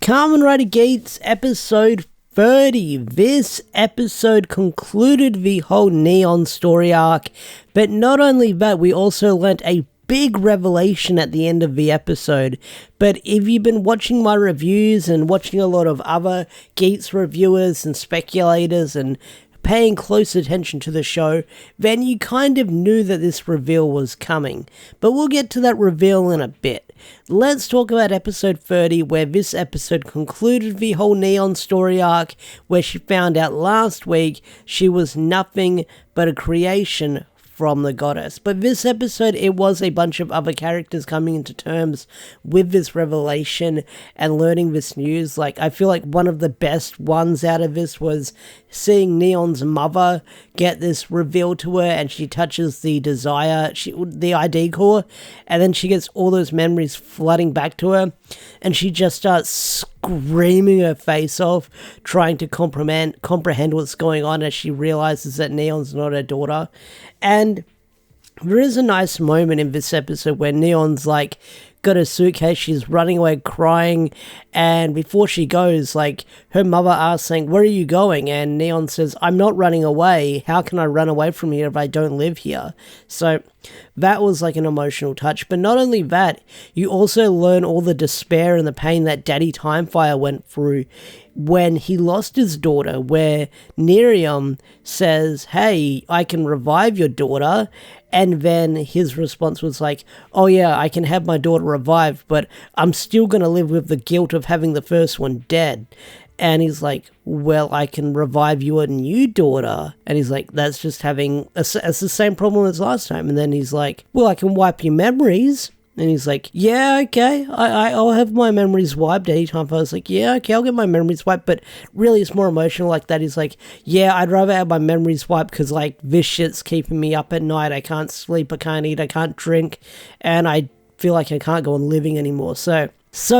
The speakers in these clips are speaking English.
Kamen Rider Geats episode 30. This episode concluded the whole Neon story arc, but not only that, we also learnt a big revelation at the end of the episode. But if you've been watching my reviews and watching a lot of other Geats reviewers and speculators and paying close attention to the show, then you kind of knew that this reveal was coming. But we'll get to that reveal in a bit. Let's talk about episode 30, where this episode concluded the whole Neon story arc, where she found out last week she was nothing but a creation from the goddess. But this episode, it was a bunch of other characters coming into terms with this revelation and learning this news. Like, I feel like one of the best ones out of this was seeing Neon's mother get this reveal to her, and she touches the the ID core, and then she gets all those memories flooding back to her, and she just starts screaming her face off, trying to comprehend what's going on as she realizes that Neon's not her daughter. And there is a nice moment in this episode where Neon's like got a suitcase, she's running away crying, and before she goes, like, her mother asks, saying, "Where are you going?" And Neon says, "I'm not running away. How can I run away from here if I don't live here?" So that was like an emotional touch. But not only that, you also learn all the despair and the pain that Daddy Timefire went through when he lost his daughter, where Nerium says, "Hey, I can revive your daughter." And then his response was like, "Oh yeah, I can have my daughter revived, but I'm still going to live with the guilt of having the first one dead." And he's like, "Well, I can revive your new daughter." And he's like, "That's just it's the same problem as last time." And then he's like, "Well, I can wipe your memories." And he's like, "Yeah, okay, I'll have my memories wiped anytime." I was like, "Yeah, okay, I'll get my memories wiped." But really, it's more emotional like that. He's like, "Yeah, I'd rather have my memories wiped because, like, this shit's keeping me up at night. I can't sleep, I can't eat, I can't drink, and I feel like I can't go on living anymore." So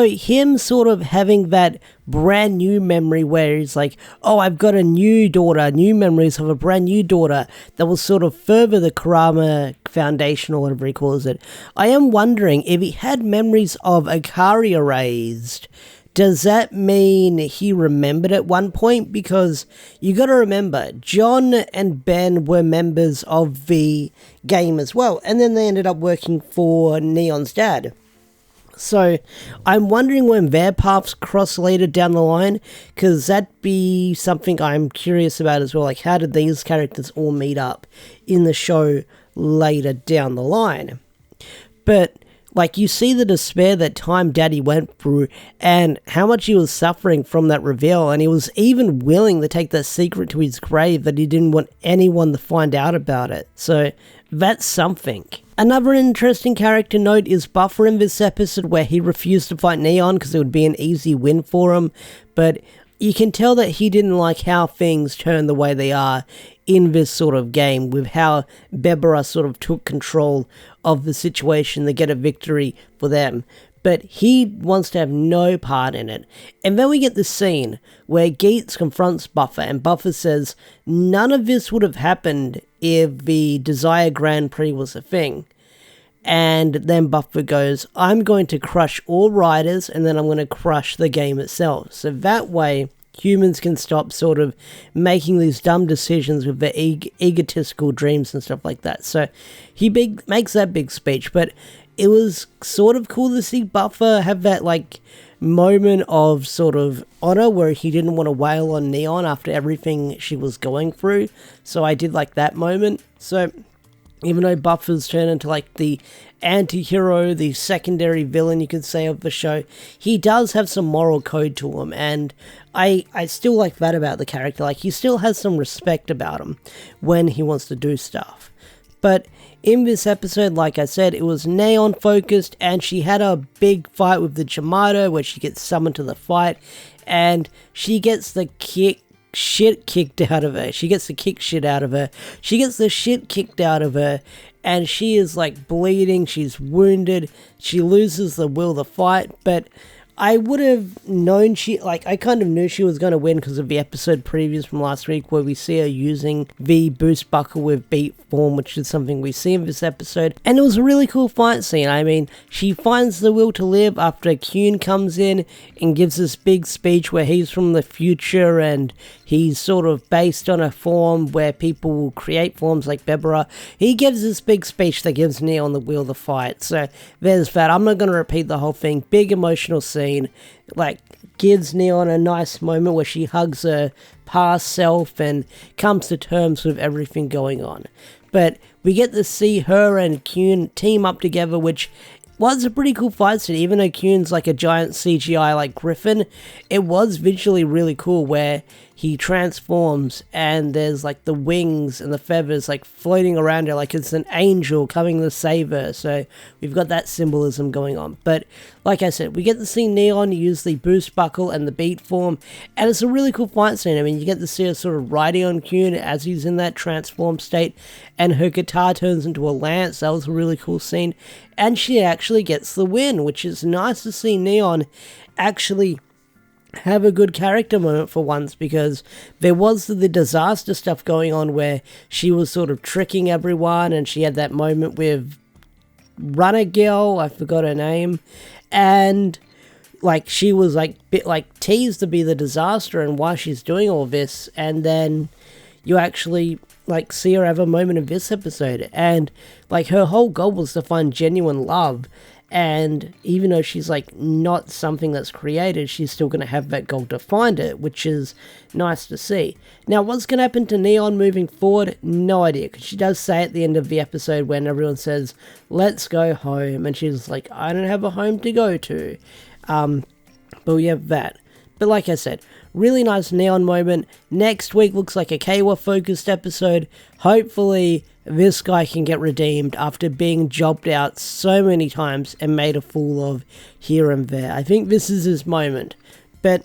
him sort of having that brand new memory where he's like, "Oh, I've got a new daughter, new memories of a brand new daughter," that will sort of further the Karama Foundation or whatever he calls it. I am wondering if he had memories of Akari erased, does that mean he remembered at one point? Because you got to remember, John and Ben were members of the game as well, and then they ended up working for Neon's dad. So I'm wondering when their paths cross later down the line, because that'd be something I'm curious about as well. Like, how did these characters all meet up in the show later down the line? But, like, you see the despair that Time Daddy went through and how much he was suffering from that reveal, and he was even willing to take that secret to his grave that he didn't want anyone to find out about it. So that's something. Another interesting character note is Buffer in this episode, where he refused to fight Neon because it would be an easy win for him, but you can tell that he didn't like how things turned the way they are in this sort of game, with how Beroba sort of took control of the situation to get a victory for them. But he wants to have no part in it. And then we get this scene where Geats confronts Buffer, and Buffer says none of this would have happened if the Desire Grand Prix was a thing. And then Buffer goes, "I'm going to crush all riders, and then I'm going to crush the game itself. So that way, humans can stop sort of making these dumb decisions with their egotistical dreams and stuff like that." So he makes that big speech, but it was sort of cool to see Buffer have that, like, moment of sort of honor where he didn't want to wail on Neon after everything she was going through. So I did like that moment. So even though Buffer's turned into, like, the anti-hero, the secondary villain, you could say, of the show, he does have some moral code to him, and I still like that about the character. Like, he still has some respect about him when he wants to do stuff. But in this episode, like I said, it was Neon focused, and she had a big fight with the Jamato where she gets summoned to the fight, and she gets the shit kicked out of her. She gets the shit kicked out of her, and she is, like, bleeding, she's wounded, she loses the will to fight. But I would have known I kind of knew she was going to win because of the episode previous from last week where we see her using the boost buckle with beat form, which is something we see in this episode. And it was a really cool fight scene. I mean, she finds the will to live after Kyuun comes in and gives this big speech where he's from the future and he's sort of based on a form where people will create forms like Beroba. He gives this big speech that gives Neon the will to fight. So there's that. I'm not going to repeat the whole thing. Big emotional scene. Like, gives Neon a nice moment where she hugs her past self and comes to terms with everything going on. But we get to see her and Kyuun team up together, which was a pretty cool fight scene. Even though Kyuun's like a giant CGI like griffin, it was visually really cool where he transforms and there's like the wings and the feathers like floating around her like it's an angel coming to save her. So we've got that symbolism going on. But like I said, we get to see Neon use the boost buckle and the beat form, and it's a really cool fight scene. I mean, you get to see her sort of riding on Kyuun as he's in that transform state, and her guitar turns into a lance. That was a really cool scene, and she actually gets the win, which is nice to see Neon actually have a good character moment for once, because there was the disaster stuff going on where she was sort of tricking everyone, and she had that moment with Runner Girl, I forgot her name, and like she was like bit like teased to be the disaster and why she's doing all this, and then you actually like see her have a moment in this episode, and like her whole goal was to find genuine love. And even though she's like not something that's created, she's still going to have that goal to find it, which is nice to see. Now, what's going to happen to Neon moving forward? No idea, because she does say at the end of the episode when everyone says, let's go home, and she's like, I don't have a home to go to. But we have that. But like I said, really nice Neon moment. Next week looks like a Keiwa focused episode. Hopefully this guy can get redeemed after being jobbed out so many times and made a fool of here and there. I think this is his moment. But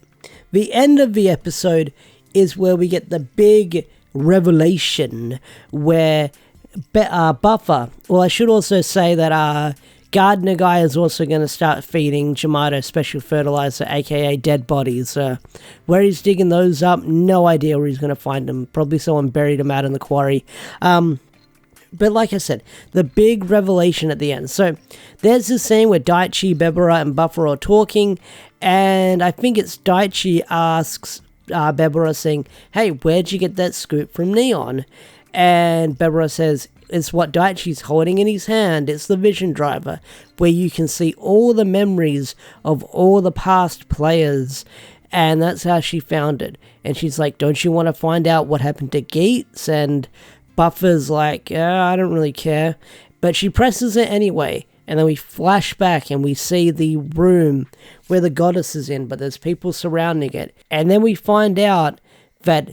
the end of the episode is where we get the big revelation where Buffer, well, I should also say that Gardener guy is also going to start feeding Jamato special fertilizer, aka dead bodies. Where he's digging those up, no idea where he's going to find them. Probably someone buried them out in the quarry. But like I said, the big revelation at the end. So there's this scene where Daichi, Beroba, and Buffer are talking, and I think it's Daichi asks Beroba saying, hey, where'd you get that scoop from Neon? And Beroba says, it's what Daichi's holding in his hand. It's the vision driver, where you can see all the memories of all the past players. And that's how she found it. And she's like, don't you want to find out what happened to Geats? And Buffer's like, I don't really care. But she presses it anyway. And then we flash back and we see the room where the goddess is in, but there's people surrounding it. And then we find out that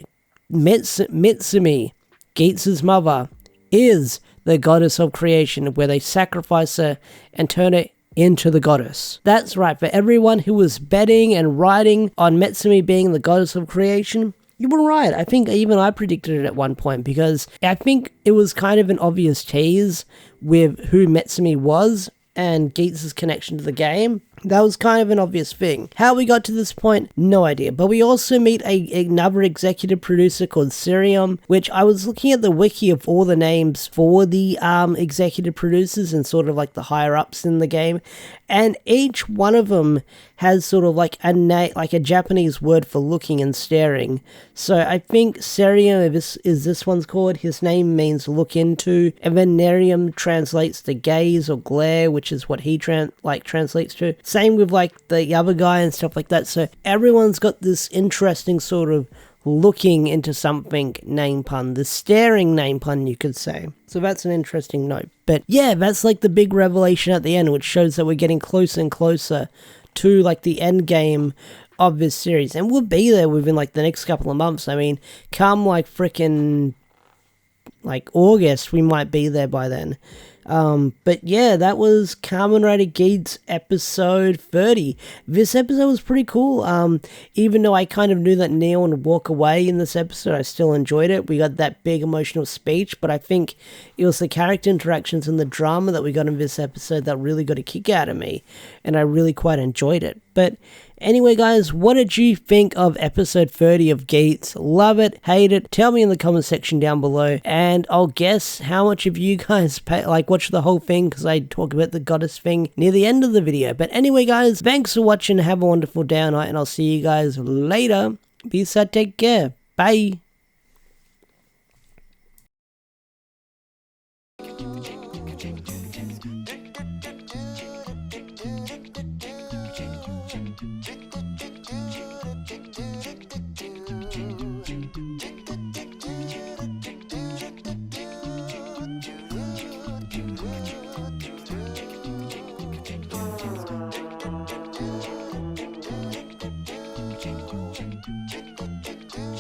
Mitsumi, Geats' mother, is the goddess of creation, where they sacrifice her and turn her into the goddess. That's right, for everyone who was betting and riding on Mitsumi being the goddess of creation, you were right. I think even I predicted it at one point, because I think it was kind of an obvious tease with who Mitsumi was and Geats' connection to the game. That was kind of an obvious thing. How we got to this point, no idea. But we also meet another executive producer called Sirium, which I was looking at the wiki of all the names for the executive producers and sort of like the higher ups in the game, and each one of them has sort of like a Japanese word for looking and staring. So I think Sirium is this one's called. His name means look into, and then Nerium translates to gaze or glare, which is what he translates to. Same with like the other guy and stuff like that. So everyone's got this interesting sort of looking into something name pun, the staring name pun, you could say. So that's an interesting note. But yeah, that's like the big revelation at the end, which shows that we're getting closer and closer to like the end game of this series. And we'll be there within like the next couple of months. I mean, come like freaking like August, we might be there by then. But yeah, that was Kamen Rider Geats episode 30. This episode was pretty cool. Even though I kind of knew that Neon would walk away in this episode, I still enjoyed it. We got that big emotional speech, but I think it was the character interactions and the drama that we got in this episode that really got a kick out of me, and I really quite enjoyed it. But anyway, guys, what did you think of episode 30 of Geats? Love it, hate it? Tell me in the comment section down below, and I'll guess how much of you guys watch the whole thing, because I talk about the goddess thing near the end of the video. But anyway, guys, thanks for watching. Have a wonderful day or night, and I'll see you guys later. Peace out, take care, bye.